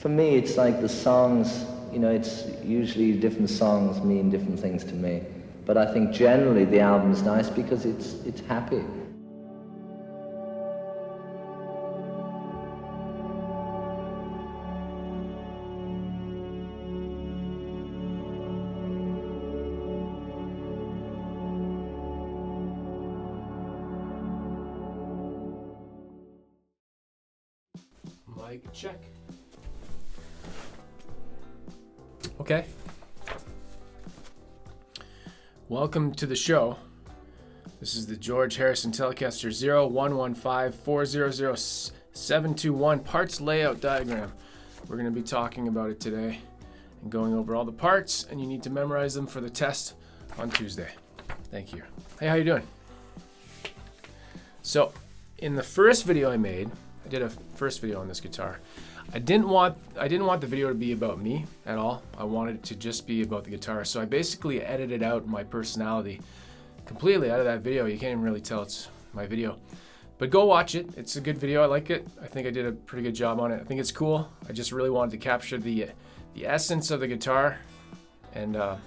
For me, it's like the songs, you know, it's usually different songs mean different things to me. But I think generally the album's nice because it's happy. Mic check. Okay. Welcome to the show. This is the George Harrison Telecaster 0115-400-721 parts layout diagram. We're going to be talking about it today and going over all the parts, and you need to memorize them for the test on Tuesday. Thank you. Hey, how you doing? So, in the first video I made, I did a first video on this guitar. I didn't want the video to be about me at all. I wanted it to just be about the guitar. So I basically edited out my personality completely out of that video. You can't even really tell it's my video. But go watch it. It's a good video. I like it. I think I did a pretty good job on it. I think it's cool. I just really wanted to capture the essence of the guitar. And so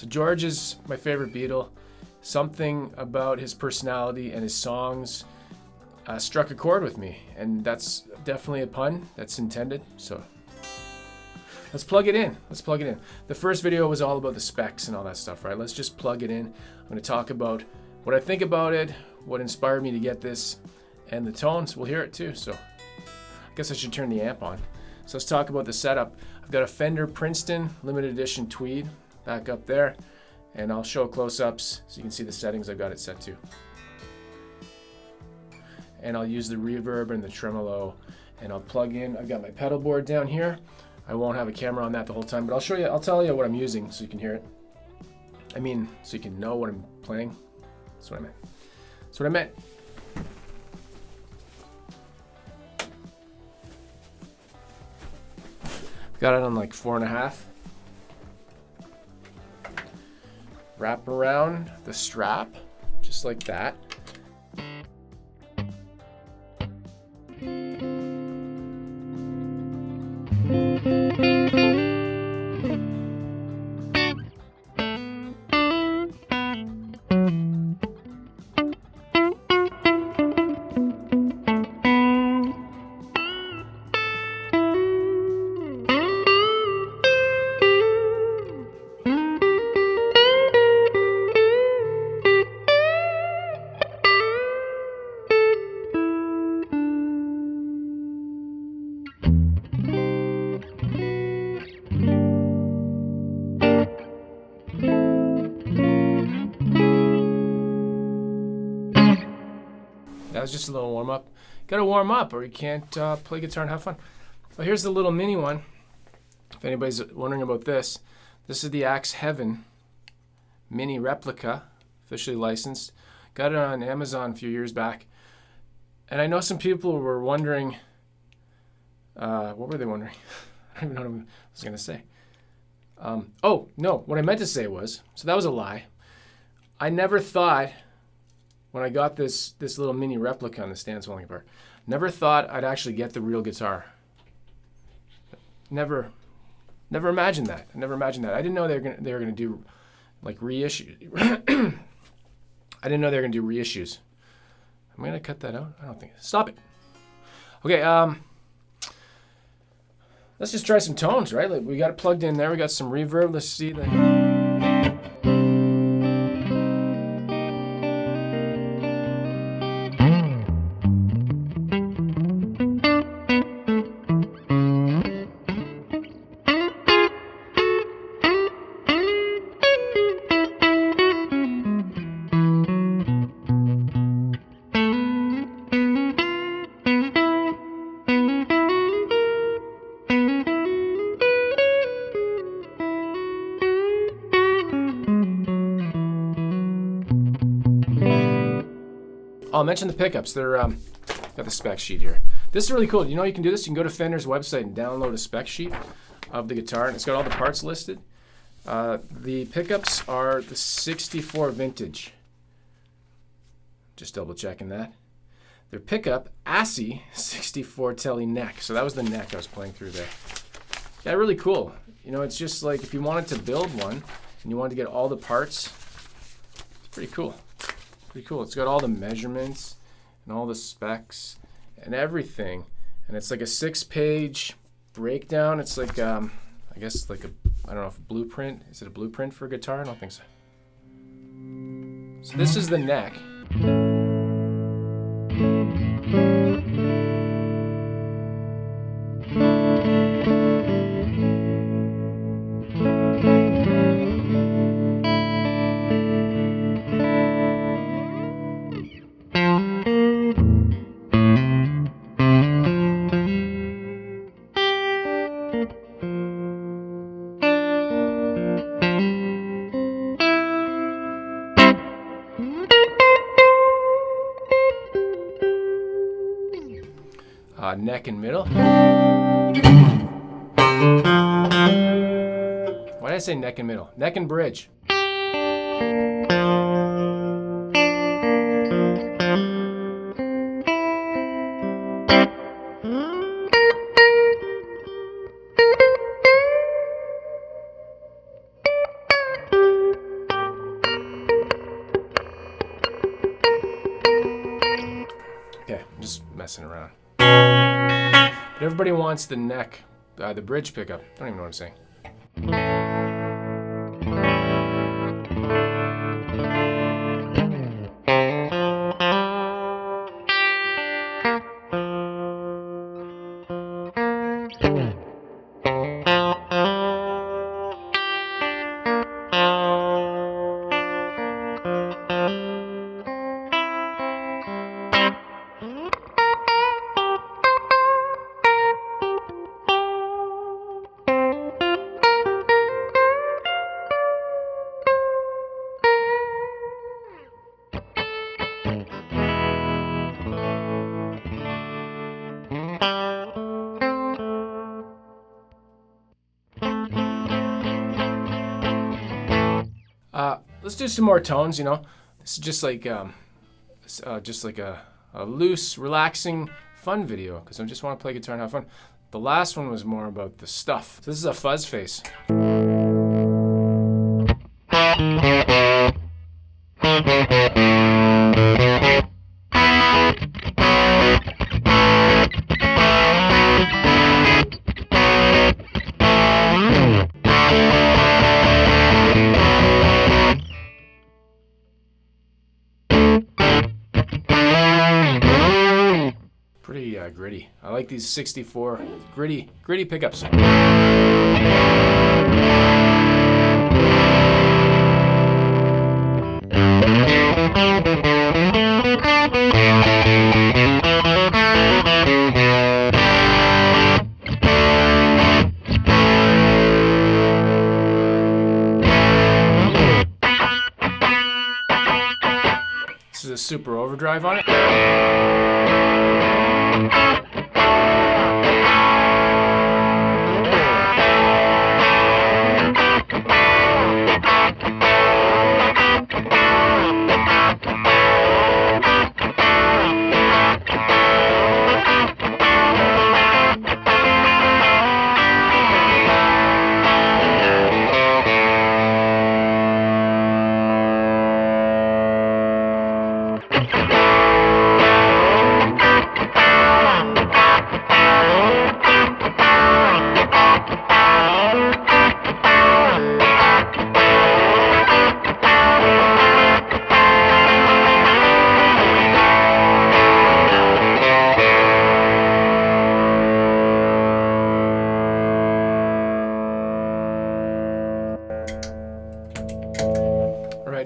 George is my favorite Beatle. Something about his personality and his songs struck a chord with me, and that's definitely a pun that's intended. So let's plug it in. The first video was all about the specs and all that stuff, right? Let's just plug it in. I'm going to talk about what I think about it, what inspired me to get this, and the tones. We'll hear it too. So I guess I should turn the amp on. So let's talk about the setup. I've got a Fender Princeton limited edition tweed back up there, and I'll show close-ups so you can see the settings I've got it set to. And I'll use the reverb and the tremolo, and I'll plug in. I've got my pedal board down here. I won't have a camera on that the whole time, but I'll tell you what I'm using so you can hear it. I mean, so you can know what I'm playing. That's what I meant. Got it on like 4.5. Wrap around the strap, just like that. That was just a little warm up. Gotta warm up or you can't play guitar and have fun. Well, here's the little mini one. If anybody's wondering about this, this is the Axe Heaven mini replica, officially licensed. Got it on Amazon a few years back. And I know some people were wondering, what were they wondering? I don't even know what I was gonna say. Oh, no, what I meant to say was, so that was a lie. I never thought, when I got this little mini replica on the stand falling apart, never thought I'd actually get the real guitar. Never imagined that. I didn't know they were gonna do like reissue. I didn't know they were gonna do reissues. Am I gonna cut that out? I don't think. Stop it. Okay. Let's just try some tones, right? Like we got it plugged in there. We got some reverb. Let's see the. I'll mention the pickups. They're got the spec sheet here. This is really cool. You know you can do this? You can go to Fender's website and download a spec sheet of the guitar, and it's got all the parts listed. The pickups are the 64 vintage. Just double checking that. Their pickup, ASCII 64 Tele neck. So that was the neck I was playing through there. Yeah, really cool. You know, it's just like if you wanted to build one and you wanted to get all the parts, it's pretty cool. Pretty cool. It's got all the measurements and all the specs and everything. And it's like a 6-page breakdown. It's like, I guess like I don't know if blueprint. Is it a blueprint for a guitar? I don't think so. So this is the neck. Neck and middle. Why did I say neck and middle? Neck and bridge. Okay, I'm just messing around. But everybody wants the neck, the bridge pickup. I don't even know what I'm saying. Let's do some more tones, you know. This is just like a loose, relaxing, fun video because I just want to play guitar and have fun. The last one was more about the stuff. So this is a fuzz face. Pretty gritty. I like these 64 gritty pickups. This is a super overdrive on it.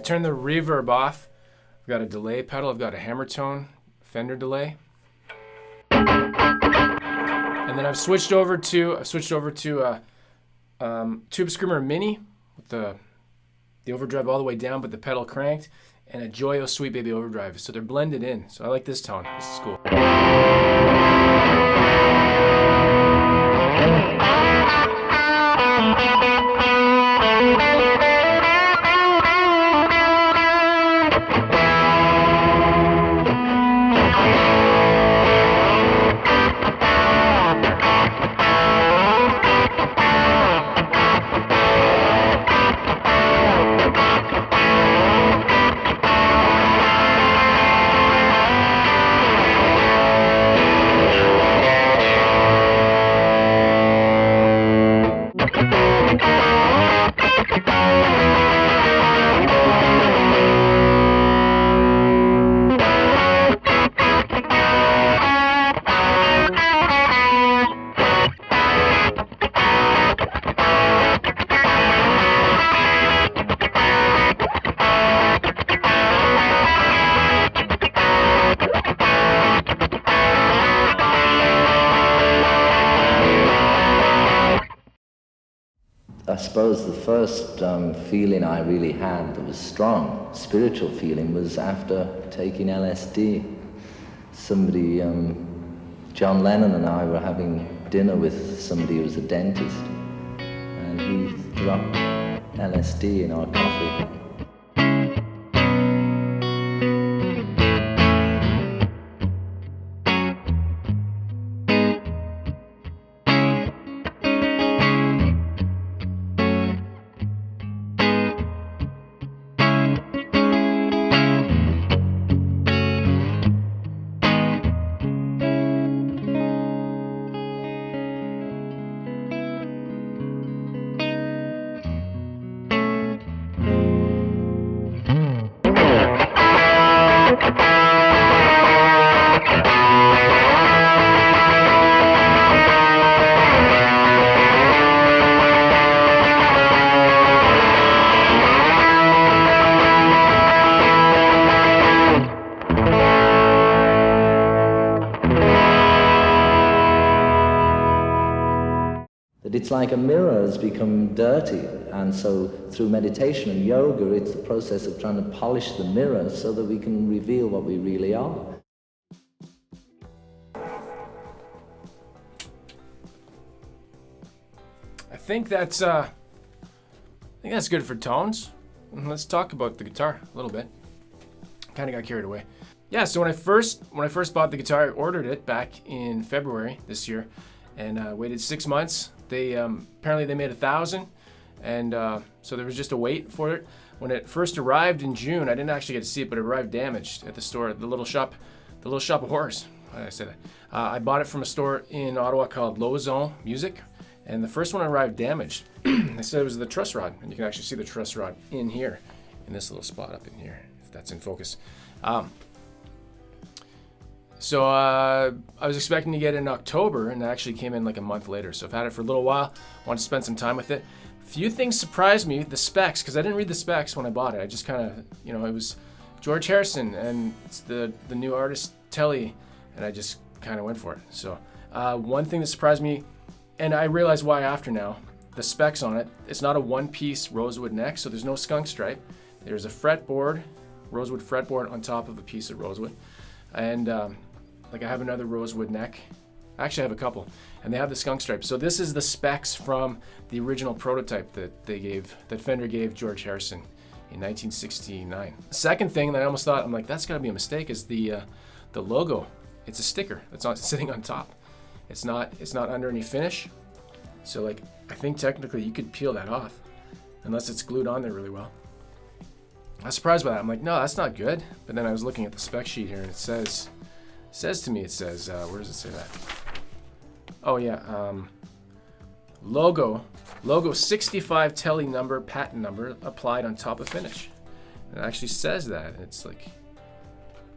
Turn the reverb off. I've got a delay pedal. I've got a hammer tone, Fender delay, and then I've switched over to Tube Screamer Mini with the overdrive all the way down, but the pedal cranked, and a Joyo Sweet Baby overdrive. So they're blended in. So I like this tone. This is cool. I suppose the first feeling I really had that was strong, spiritual feeling, was after taking LSD. Somebody, John Lennon and I were having dinner with somebody who was a dentist, and he dropped LSD in our coffee. It's like a mirror has become dirty, and so through meditation and yoga, it's the process of trying to polish the mirror so that we can reveal what we really are. I think that's good for tones. Let's talk about the guitar a little bit. Kind of got carried away. Yeah, so when I first bought the guitar, I ordered it back in February this year, and waited 6 months. They apparently they made 1,000, and so there was just a wait for it. When it first arrived in June, I didn't actually get to see it, but it arrived damaged at the store, the little shop of horrors. Why did I say that? I bought it from a store in Ottawa called Lozone Music, and the first one arrived damaged. They said it was the truss rod, and you can actually see the truss rod in here, in this little spot up in here, if that's in focus. So I was expecting to get it in October, and it actually came in like a month later. So I've had it for a little while. Wanted to spend some time with it. A few things surprised me. The specs, because I didn't read the specs when I bought it. I just kind of, it was George Harrison, and it's the new artist Telly, and I just kind of went for it. So one thing that surprised me, and I realize why after now, the specs on it. It's not a one-piece rosewood neck, so there's no skunk stripe. There's a fretboard, rosewood fretboard on top of a piece of rosewood, and like I have another rosewood neck. Actually, I have a couple, and they have the skunk stripe. So this is the specs from the original prototype that Fender gave George Harrison in 1969. The second thing that I almost thought, I'm like, that's gotta be a mistake, is the logo. It's a sticker that's not sitting on top. It's not under any finish. So like, I think technically you could peel that off, unless it's glued on there really well. I was surprised by that. I'm like, no, that's not good. But then I was looking at the spec sheet here, and it says to me, where does it say that? Oh yeah, logo 65 Telly number, patent number applied on top of finish. It actually says that. It's like,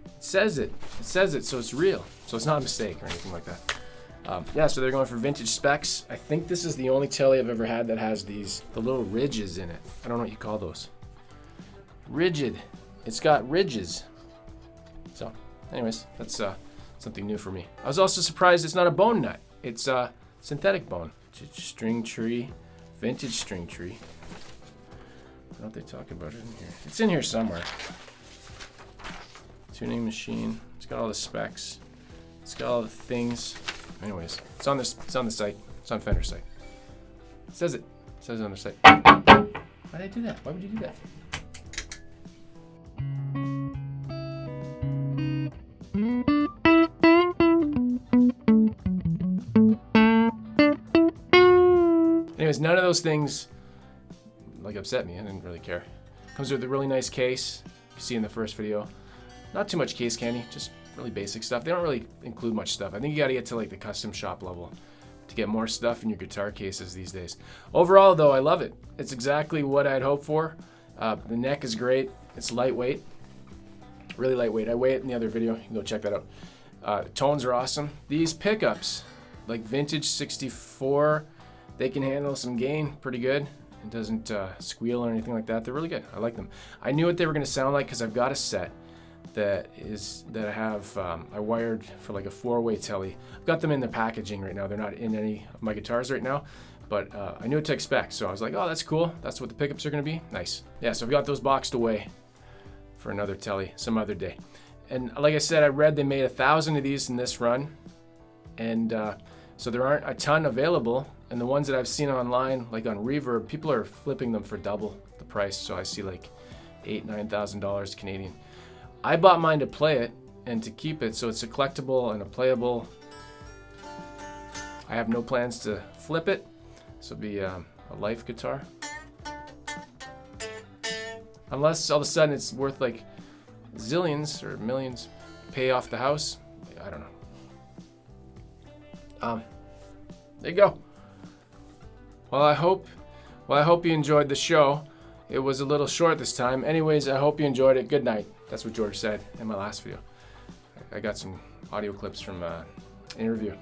it says it, so it's real. So it's not a mistake or anything like that. Yeah, so they're going for vintage specs. I think this is the only Telly I've ever had that has the little ridges in it. I don't know what you call those. Rigid. It's got ridges. So, anyways, that's something new for me. I was also surprised it's not a bone nut. It's a synthetic bone. String tree, vintage string tree. I don't know if they talk about it in here. It's in here somewhere. Tuning machine. It's got all the specs. It's got all the things. Anyways, it's on the site. It's on Fender's site. It says it. It says it on their site. Why did I do that? Why would you do that? Anyways, none of those things like upset me. I didn't really care. Comes with a really nice case. You see in the first video. Not too much case candy, just really basic stuff. They don't really include much stuff. I think you gotta get to like the custom shop level to get more stuff in your guitar cases these days. Overall though, I love it. It's exactly what I'd hoped for. The neck is great. It's lightweight, really lightweight. I weigh it in the other video. You can go check that out. The tones are awesome. These pickups, like vintage 64, they can handle some gain pretty good. It doesn't squeal or anything like that. They're really good. I like them. I knew what they were gonna sound like because I've got a set that I have I wired for like a 4-way telly. I've got them in the packaging right now. They're not in any of my guitars right now, but I knew what to expect, so I was like, oh, that's cool. That's what the pickups are gonna be. Nice. Yeah, so I've got those boxed away for another telly some other day. And like I said, I read they made 1,000 of these in this run, and so there aren't a ton available. And the ones that I've seen online, like on Reverb, people are flipping them for double the price. So I see like $8,000-9,000 Canadian. I bought mine to play it and to keep it, so it's a collectible and a playable. I have no plans to flip it. This will be a life guitar. Unless all of a sudden it's worth like zillions or millions, pay off the house. I don't know. There you go. Well, I hope you enjoyed the show. It was a little short this time. Anyways, I hope you enjoyed it. Good night. That's what George said in my last video. I got some audio clips from an interview.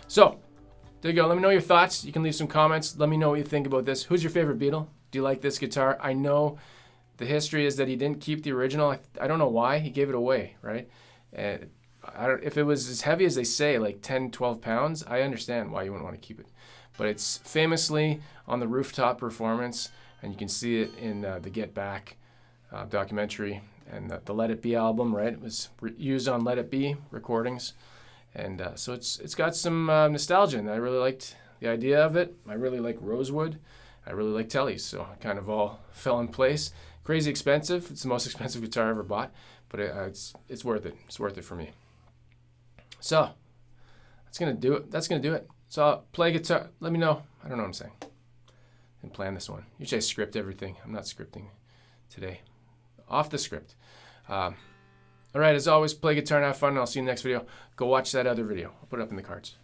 So, there you go. Let me know your thoughts. You can leave some comments. Let me know what you think about this. Who's your favorite Beatle? Do you like this guitar? I know the history is that he didn't keep the original. I don't know why. He gave it away, right? And if it was as heavy as they say, like 10, 12 pounds, I understand why you wouldn't want to keep it. But it's famously on the rooftop performance, and you can see it in the Get Back documentary and the Let It Be album, right? It was used on Let It Be recordings. And so it's got some nostalgia, and I really liked the idea of it. I really like Rosewood. I really like Tellys, so it kind of all fell in place. Crazy expensive. It's the most expensive guitar I ever bought, but it's worth it. It's worth it for me. So that's gonna do it. That's gonna do it. So I'll play guitar. Let me know. I don't know what I'm saying. Didn't plan this one. Usually I script everything. I'm not scripting today. Off the script. All right, as always, play guitar and have fun, and I'll see you in the next video. Go watch that other video. I'll put it up in the cards.